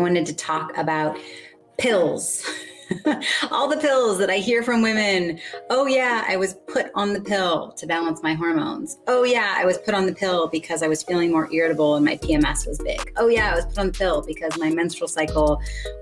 wanted to talk about pills. All the pills that I hear from women. Oh yeah, I was put on the pill to balance my hormones. Oh yeah, I was put on the pill because I was feeling more irritable and my PMS was big. Oh yeah, I was put on the pill because my menstrual cycle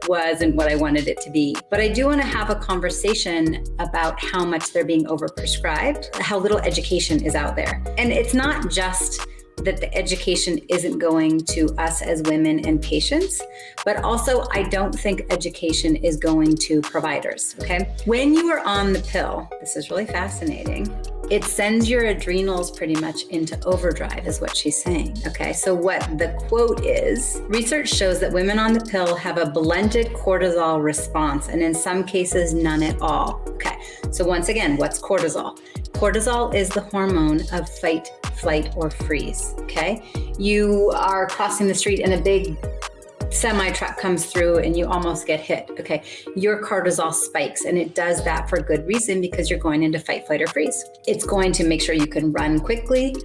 wasn't what I wanted it to be. But I do want to have a conversation about how much they're being overprescribed, how little education is out there. And it's not just that the education isn't going to us as women and patients, but also I don't think education is going to providers, okay? When you are on the pill, this is really fascinating, it sends your adrenals pretty much into overdrive is what she's saying, okay? So what the quote is, research shows that women on the pill have a blended cortisol response, and in some cases, none at all, okay? So once again, what's cortisol? Cortisol is the hormone of fight, flight, or freeze, okay? You are crossing the street and a big semi-truck comes through and you almost get hit, okay? Your cortisol spikes, and it does that for good reason because you're going into fight, flight, or freeze. It's going to make sure you can run quickly.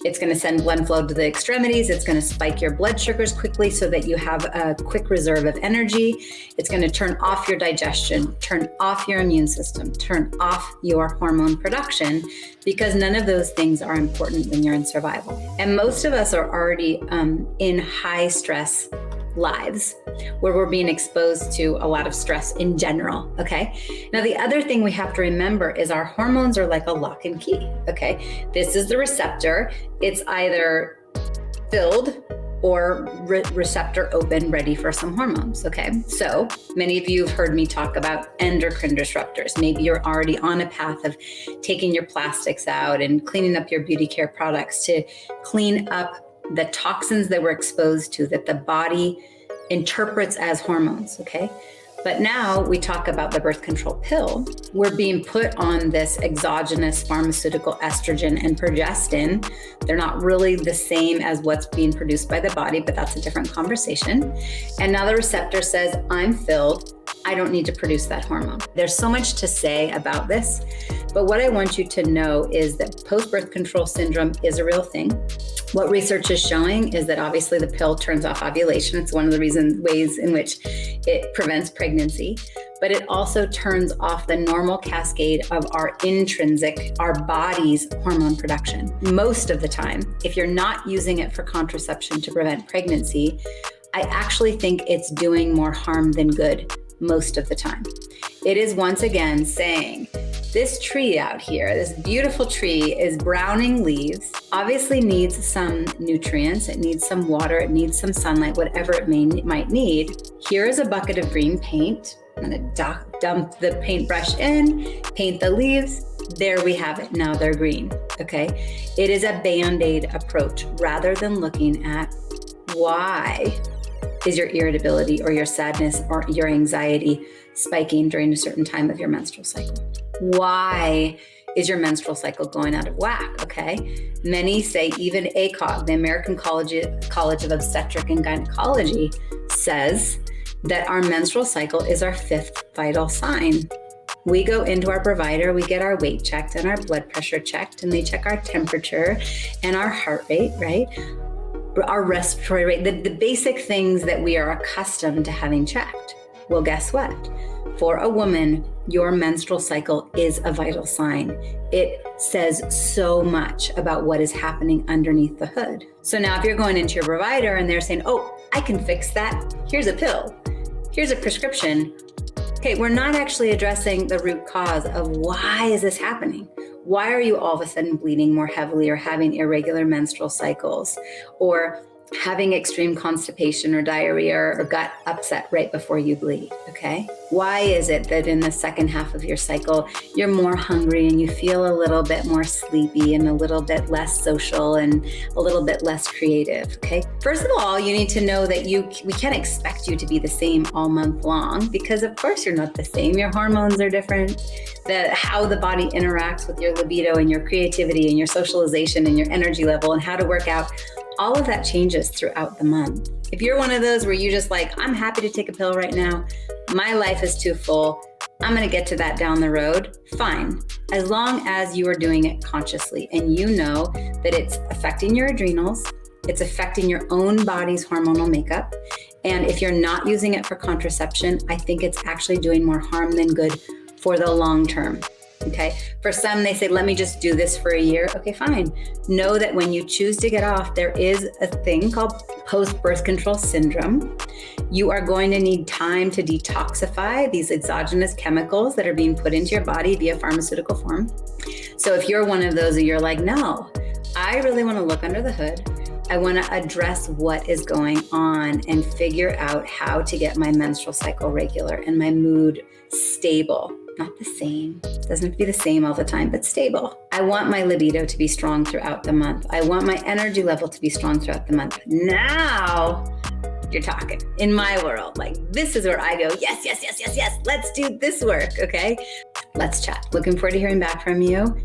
It's going to send blood flow to the extremities. It's going to spike your blood sugars quickly so that you have a quick reserve of energy. It's going to turn off your digestion, turn off your immune system, turn off your hormone production, because none of those things are important when you're in survival. And most of us are already in high stress lives where we're being exposed to a lot of stress in general, okay? Now, the other thing we have to remember is our hormones are like a lock and key, okay? This is the receptor. It's either filled or receptor open, ready for some hormones, okay? So many of you have heard me talk about endocrine disruptors. Maybe you're already on a path of taking your plastics out and cleaning up your beauty care products to clean up the toxins that we're exposed to that the body interprets as hormones, okay? But now we talk about the birth control pill. We're being put on this exogenous pharmaceutical estrogen and progestin. They're not really the same as what's being produced by the body, but that's a different conversation. And now the receptor says, I'm filled. I don't need to produce that hormone. There's so much to say about this, but what I want you to know is that post-birth control syndrome is a real thing. What research is showing is that obviously the pill turns off ovulation. It's one of the ways in which it prevents pregnancy, but it also turns off the normal cascade of our intrinsic, our body's hormone production. Most of the time, if you're not using it for contraception to prevent pregnancy, I actually think it's doing more harm than good most of the time. It is once again saying, this tree out here, this beautiful tree is browning leaves, obviously needs some nutrients, it needs some water, it needs some sunlight, whatever it might need. Here is a bucket of green paint. I'm gonna dump the paintbrush in, paint the leaves. There we have it, now they're green, okay? It is a Band-Aid approach rather than looking at why is your irritability or your sadness or your anxiety spiking during a certain time of your menstrual cycle? Why is your menstrual cycle going out of whack, okay? Many say, even ACOG, the American College of Obstetric and Gynecology, says that our menstrual cycle is our 5th vital sign. We go into our provider, we get our weight checked and our blood pressure checked, and they check our temperature and our heart rate, right? Our respiratory rate, the basic things that we are accustomed to having checked. Well, guess what? For a woman, your menstrual cycle is a vital sign. It says so much about what is happening underneath the hood. So now if you're going into your provider and they're saying, oh, I can fix that. Here's a pill. Here's a prescription. Okay, we're not actually addressing the root cause of why is this happening? Why are you all of a sudden bleeding more heavily or having irregular menstrual cycles or having extreme constipation or diarrhea or gut upset right before you bleed, okay? Why is it that in the second half of your cycle, you're more hungry and you feel a little bit more sleepy and a little bit less social and a little bit less creative, okay? First of all, you need to know that we can't expect you to be the same all month long because of course you're not the same. Your hormones are different. How the body interacts with your libido and your creativity and your socialization and your energy level and how to work out, all of that changes throughout the month. If you're one of those where you just like, I'm happy to take a pill right now, my life is too full, I'm gonna get to that down the road, fine. As long as you are doing it consciously and you know that it's affecting your adrenals, it's affecting your own body's hormonal makeup, And if you're not using it for contraception, I think it's actually doing more harm than good for the long term. Okay. For some, they say, let me just do this for a year. Okay, fine. Know that when you choose to get off, there is a thing called post-birth control syndrome. You are going to need time to detoxify these exogenous chemicals that are being put into your body via pharmaceutical form. So if you're one of those that you're like, no, I really want to look under the hood. I want to address what is going on and figure out how to get my menstrual cycle regular and my mood stable. Not the same. It doesn't have to be the same all the time, but stable. I want my libido to be strong throughout the month. I want my energy level to be strong throughout the month. Now you're talking. In my world, like this is where I go, yes, yes, yes, yes, yes. Let's do this work, okay? Let's chat. Looking forward to hearing back from you.